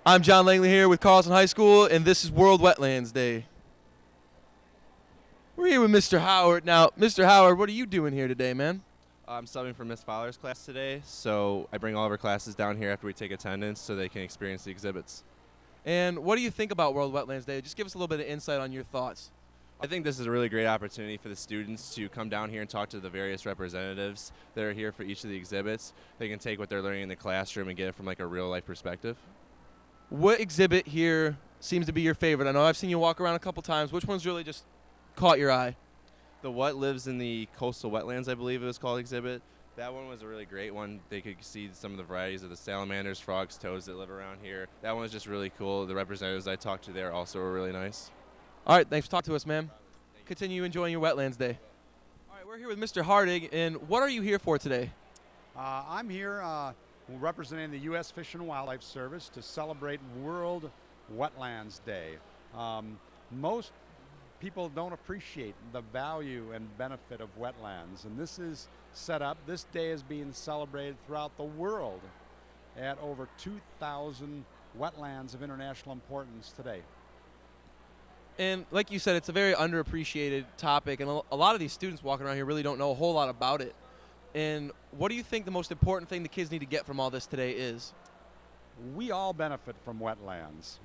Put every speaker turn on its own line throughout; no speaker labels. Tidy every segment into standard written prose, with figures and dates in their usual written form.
I'm John Langley here with Carlson High School, and this is World Wetlands Day. We're here with Mr. Howard. Now, Mr. Howard, what are you doing here today, man?
I'm subbing for Miss Fowler's class today, so I bring all of our classes down here after we take attendance so they can experience the exhibits.
And what do you think about World Wetlands Day? Just give us a little bit of insight on your thoughts.
I think this is a really great opportunity for the students to come down here and talk to the various representatives that are here for each of the exhibits. They can take what they're learning in the classroom and get it from like a real life perspective.
What exhibit here seems to be your favorite? I know I've seen you walk around a couple times. Which one's really just caught your eye?
The What Lives in the Coastal Wetlands, I believe it was called, exhibit. That one was a really great one. They could see some of the varieties of the salamanders, frogs, toads that live around here. That one was just really cool. The representatives I talked to there also were really nice.
All right, thanks for talking to us, ma'am. Continue enjoying your Wetlands Day. All right, we're here with Mr. Harding, and what are you here for today?
I'm here representing the U.S. Fish and Wildlife Service to celebrate World Wetlands Day. Most people don't appreciate the value and benefit of wetlands, and this is set up. This day is being celebrated throughout the world at over 2,000 wetlands of international importance today.
And like you said, it's a very underappreciated topic, and a lot of these students walking around here really don't know a whole lot about it. And what do you think the most important thing the kids need to get from all this today is?
We all benefit from wetlands.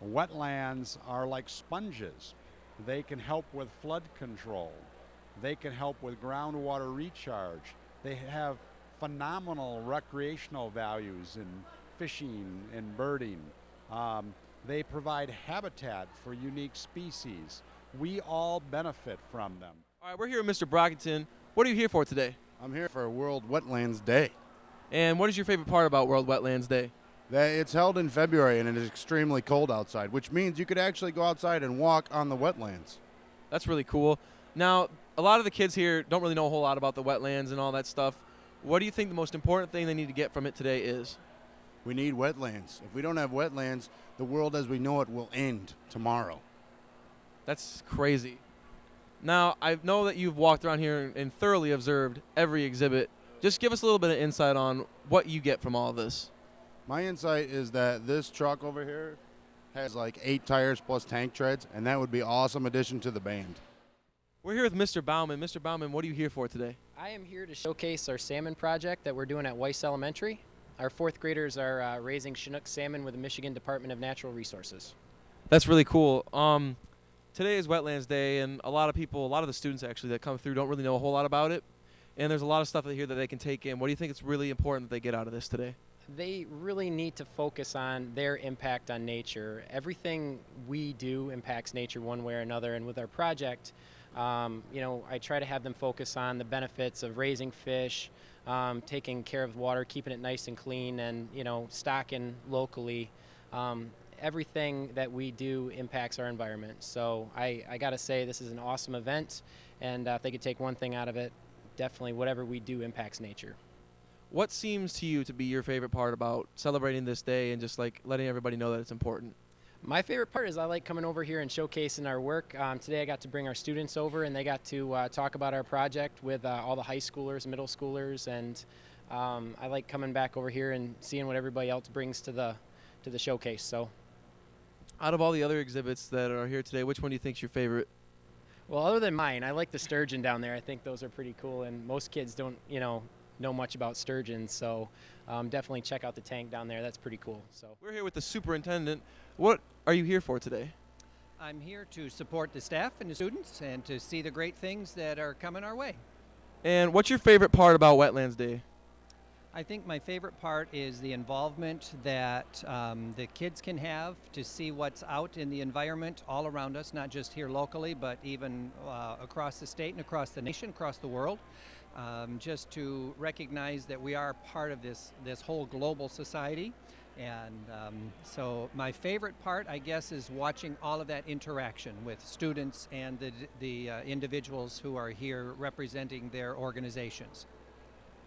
Wetlands are like sponges. They can help with flood control. They can help with groundwater recharge. They have phenomenal recreational values in fishing and birding. They provide habitat for unique species. We all benefit from them.
All right, we're here with Mr. Brockington. What are you here for today?
I'm here for World Wetlands Day.
And what is your favorite part about World Wetlands Day?
That it's held in February and it is extremely cold outside, which means you could actually go outside and walk on the wetlands.
That's really cool. Now, a lot of the kids here don't really know a whole lot about the wetlands and all that stuff. What do you think the most important thing they need to get from it today is?
We need wetlands. If we don't have wetlands, the world as we know it will end tomorrow.
That's crazy. Now, I know that you've walked around here and thoroughly observed every exhibit. Just give us a little bit of insight on what you get from all of this.
My insight is that this truck over here has like 8 tires plus tank treads, and that would be an awesome addition to the band.
We're here with Mr. Baumann. Mr. Baumann, what are you here for today?
I am here to showcase our salmon project that we're doing at Weiss Elementary. Our 4th graders are raising Chinook salmon with the Michigan Department of Natural Resources.
That's really cool. Today is Wetlands Day, and a lot of the students actually that come through don't really know a whole lot about it. And there's a lot of stuff here that they can take in. What do you think it's really important that they get out of this today?
They really need to focus on their impact on nature. Everything we do impacts nature one way or another, and with our project, I try to have them focus on the benefits of raising fish, taking care of the water, keeping it nice and clean, and stocking locally. Everything that we do impacts our environment. So I got to say this is an awesome event, and if they could take one thing out of it, definitely whatever we do impacts nature.
What seems to you to be your favorite part about celebrating this day and just like letting everybody know that it's important?
My favorite part is I like coming over here and showcasing our work. Today I got to bring our students over, and they got to talk about our project with all the high schoolers, middle schoolers, and I like coming back over here and seeing what everybody else brings to the showcase. So,
out of all the other exhibits that are here today, which one do you think is your favorite?
Well, other than mine, I like the sturgeon down there. I think those are pretty cool, and most kids don't, know much about sturgeons, so definitely check out the tank down there. That's pretty cool. So
we're here with the superintendent. What are you here for today?
I'm here to support the staff and the students and to see the great things that are coming our way.
And what's your favorite part about Wetlands Day?
I think my favorite part is the involvement that the kids can have to see what's out in the environment all around us, not just here locally, but even across the state and across the nation, across the world. Just to recognize that we are part of this whole global society. And so my favorite part, I guess, is watching all of that interaction with students and the individuals who are here representing their organizations.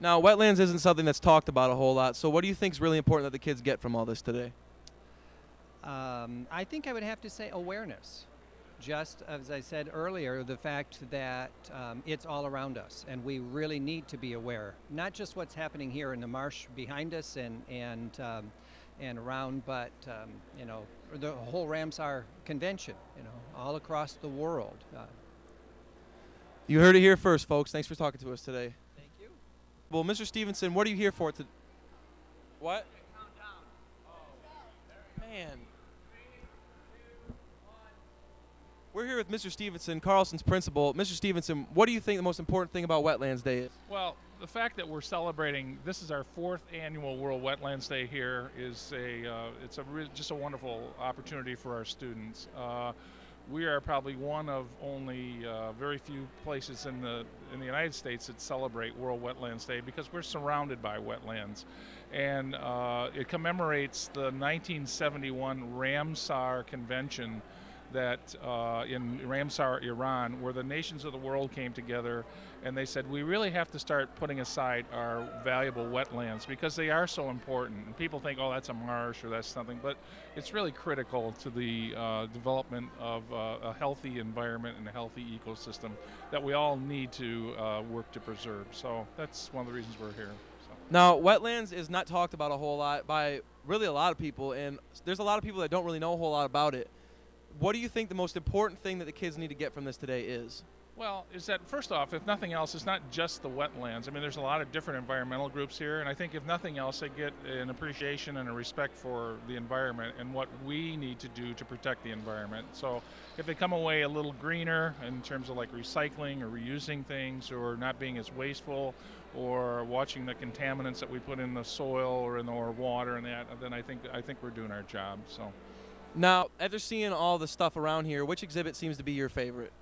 Now, wetlands isn't something that's talked about a whole lot, so what do you think is really important that the kids get from all this today?
I think I would have to say awareness. Just as I said earlier, the fact that it's all around us, and we really need to be aware, not just what's happening here in the marsh behind us and and around, but you know, the whole Ramsar convention, you know, all across the world.
You heard it here first, folks. Thanks for talking to us today.
Thank you.
Well, Mr. Stevenson, what are you here for today? What? Man. We're here with Mr. Stevenson, Carlson's principal. Mr. Stevenson, what do you think the most important thing about Wetlands Day is?
Well, the fact that we're celebrating, this is our 4th annual World Wetlands Day here, is just a wonderful opportunity for our students. We are probably one of only very few places in the United States that celebrate World Wetlands Day because we're surrounded by wetlands, and it commemorates the 1971 Ramsar Convention that in Ramsar, Iran, where the nations of the world came together and they said, we really have to start putting aside our valuable wetlands because they are so important. And people think, oh, that's a marsh or that's something, but it's really critical to the development of a healthy environment and a healthy ecosystem that we all need to work to preserve. So that's one of the reasons we're here. So.
Now, wetlands is not talked about a whole lot by really a lot of people, and there's a lot of people that don't really know a whole lot about it. What do you think the most important thing that the kids need to get from this today is?
Well, is that first off, if nothing else, it's not just the wetlands. I mean, there's a lot of different environmental groups here, and I think if nothing else, they get an appreciation and a respect for the environment and what we need to do to protect the environment. So if they come away a little greener in terms of like recycling or reusing things or not being as wasteful or watching the contaminants that we put in the soil or in our water and that, then I think we're doing our job. So.
Now, after seeing all the stuff around here, which exhibit seems to be your favorite?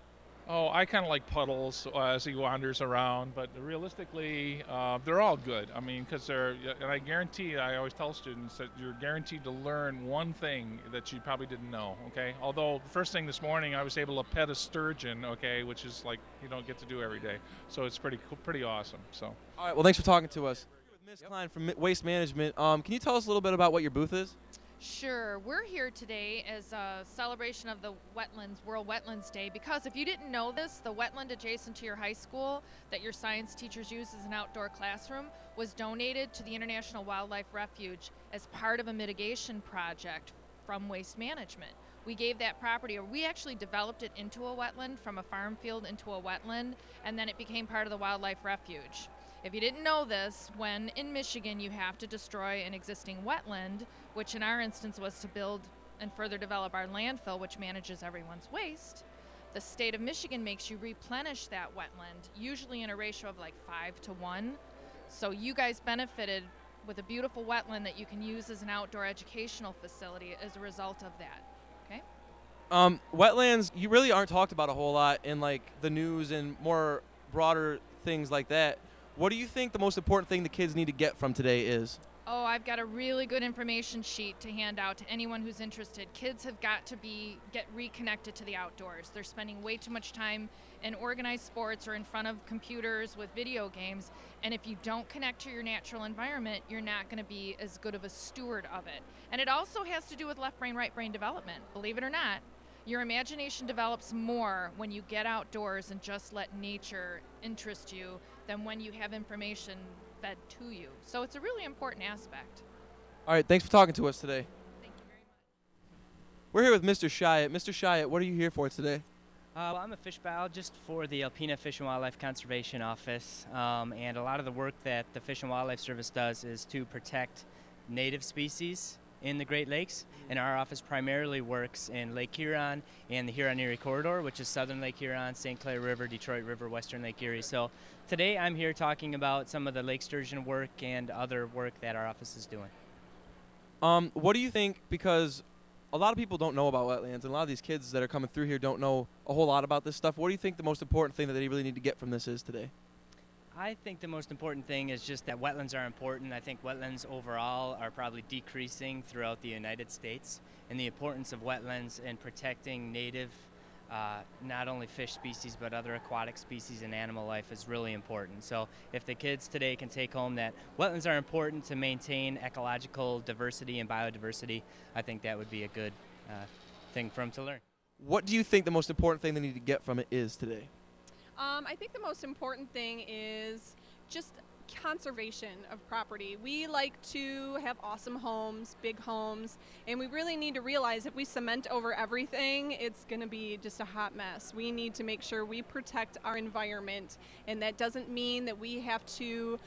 Oh, I kind of like Puddles as he wanders around, but realistically, they're all good. I mean, because they're, and I guarantee, I always tell students that you're guaranteed to learn one thing that you probably didn't know, okay? Although, first thing this morning, I was able to pet a sturgeon, okay, which is like, you don't get to do every day. So it's pretty cool, pretty awesome, so.
All right, well, thanks for talking to us. Ms. Klein from Waste Management. Can you tell us a little bit about what your booth is?
Sure. We're here today as a celebration of the Wetlands, World Wetlands Day, because if you didn't know this, the wetland adjacent to your high school that your science teachers use as an outdoor classroom was donated to the International Wildlife Refuge as part of a mitigation project from Waste Management. We gave that property, or we actually developed it into a wetland, from a farm field into a wetland, and then it became part of the Wildlife Refuge. If you didn't know this, when in Michigan you have to destroy an existing wetland, which in our instance was to build and further develop our landfill, which manages everyone's waste, the state of Michigan makes you replenish that wetland, usually in a ratio of like 5-to-1. So you guys benefited with a beautiful wetland that you can use as an outdoor educational facility as a result of that, okay?
Wetlands, you really aren't talked about a whole lot in like the news and more broader things like that. What do you think the most important thing the kids need to get from today is?
Oh, I've got a really good information sheet to hand out to anyone who's interested. Kids have got to get reconnected to the outdoors. They're spending way too much time in organized sports or in front of computers with video games, and if you don't connect to your natural environment, you're not going to be as good of a steward of it. And it also has to do with left brain, right brain development. Believe it or not, your imagination develops more when you get outdoors and just let nature interest you than when you have information fed to you. So it's a really important aspect.
All right, thanks for talking to us today.
Thank you very much.
We're here with Mr. Shiet. Mr. Shiet, what are you here for today?
Well, I'm a fish biologist for the Alpena Fish and Wildlife Conservation Office, and a lot of the work that the Fish and Wildlife Service does is to protect native species in the Great Lakes, and our office primarily works in Lake Huron and the Huron-Erie Corridor, which is southern Lake Huron, St. Clair River, Detroit River, western Lake Erie. So today I'm here talking about some of the lake sturgeon work and other work that our office is doing.
What do you think, because a lot of people don't know about wetlands, and a lot of these kids that are coming through here don't know a whole lot about this stuff. What do you think the most important thing that they really need to get from this is today?
I think the most important thing is just that wetlands are important. I think wetlands overall are probably decreasing throughout the United States, and the importance of wetlands in protecting native, not only fish species, but other aquatic species and animal life is really important. So if the kids today can take home that wetlands are important to maintain ecological diversity and biodiversity, I think that would be a good thing for them to learn.
What do you think the most important thing they need to get from it is today?
I think the most important thing is just conservation of property. We like to have awesome homes, big homes, and we really need to realize if we cement over everything, it's going to be just a hot mess. We need to make sure we protect our environment, and that doesn't mean that we have to,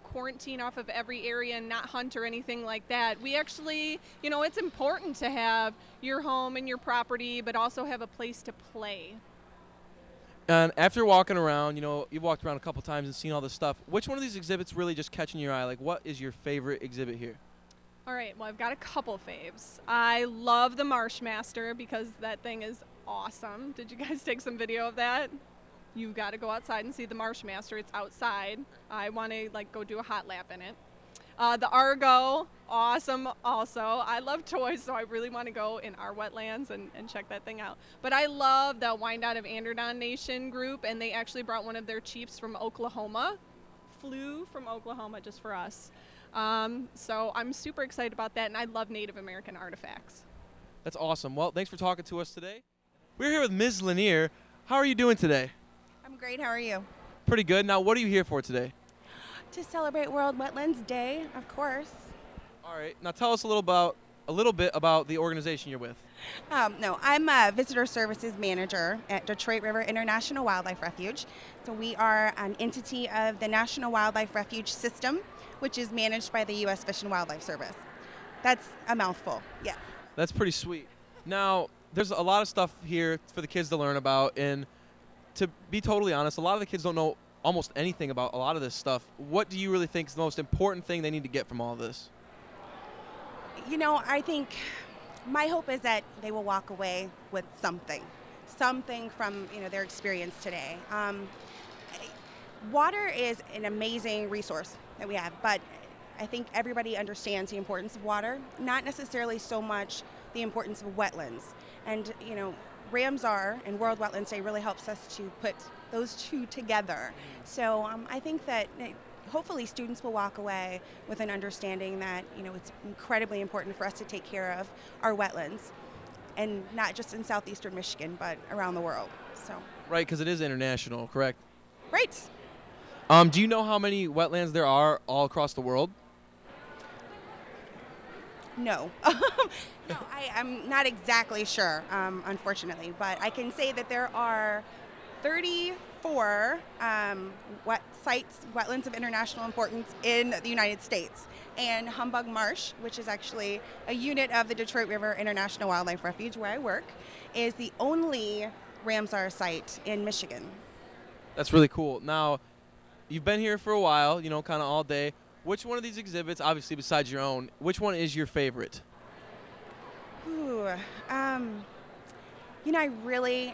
quarantine off of every area and not hunt or anything like that. We actually, it's important to have your home and your property, but also have a place to play.
And after walking around, you've walked around a couple times and seen all this stuff. Which one of these exhibits really just catching your eye? Like, what is your favorite exhibit here?
All right, well, I've got a couple faves. I love the Marshmaster because that thing is awesome. Did you guys take some video of that? You've got to go outside and see the Marshmaster. It's outside. I want to go do a hot lap in it. The Argo, awesome also. I love toys, so I really want to go in our wetlands and check that thing out. But I love the Wyandotte of Anderson Nation group, and they actually brought one of their chiefs from Oklahoma, flew from Oklahoma just for us. So I'm super excited about that, and I love Native American artifacts.
That's awesome. Well, thanks for talking to us today. We're here with Ms. Lanier. How are you doing today?
I'm great. How are you?
Pretty good. Now, what are you here for today?
To celebrate World Wetlands Day, of course.
All right. Now tell us a little bit about the organization you're with.
No, I'm a visitor services manager at Detroit River International Wildlife Refuge. So we are an entity of the National Wildlife Refuge System, which is managed by the U.S. Fish and Wildlife Service. That's a mouthful. Yeah.
That's pretty sweet. Now, there's a lot of stuff here for the kids to learn about, and to be totally honest, a lot of the kids don't know almost anything about a lot of this stuff. What do you really think is the most important thing they need to get from all this?
I think my hope is that they will walk away with something from their experience today. Water is an amazing resource that we have, but I think everybody understands the importance of water, not necessarily so much the importance of wetlands. And Ramsar and World Wetlands Day really helps us to put those two together. So I think that hopefully students will walk away with an understanding that it's incredibly important for us to take care of our wetlands, and not just in southeastern Michigan, but around the world. So
Right, because it is international, correct?
Right.
Do you know how many wetlands there are all across the world?
No. No, I'm not exactly sure, unfortunately, but I can say that there are 34 wetlands of international importance in the United States. And Humbug Marsh, which is actually a unit of the Detroit River International Wildlife Refuge where I work, is the only Ramsar site in Michigan.
That's really cool. Now, you've been here for a while, kind of all day. Which one of these exhibits, obviously besides your own, which one is your favorite?
Ooh, I'm enjoying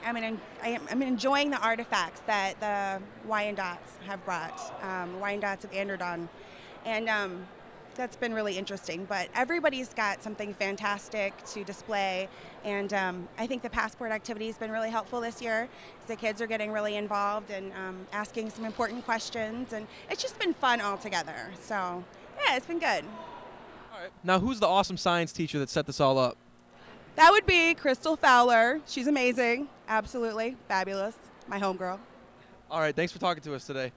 the artifacts that the Wyandottes have brought, Wyandottes of Anderson, and that's been really interesting. But everybody's got something fantastic to display, and I think the passport activity has been really helpful this year. The kids are getting really involved and asking some important questions, and it's just been fun altogether. So, yeah, it's been good.
All right. Now, who's the awesome science teacher that set this all up?
That would be Crystal Fowler. She's amazing. Absolutely fabulous. My homegirl.
All right. Thanks for talking to us today.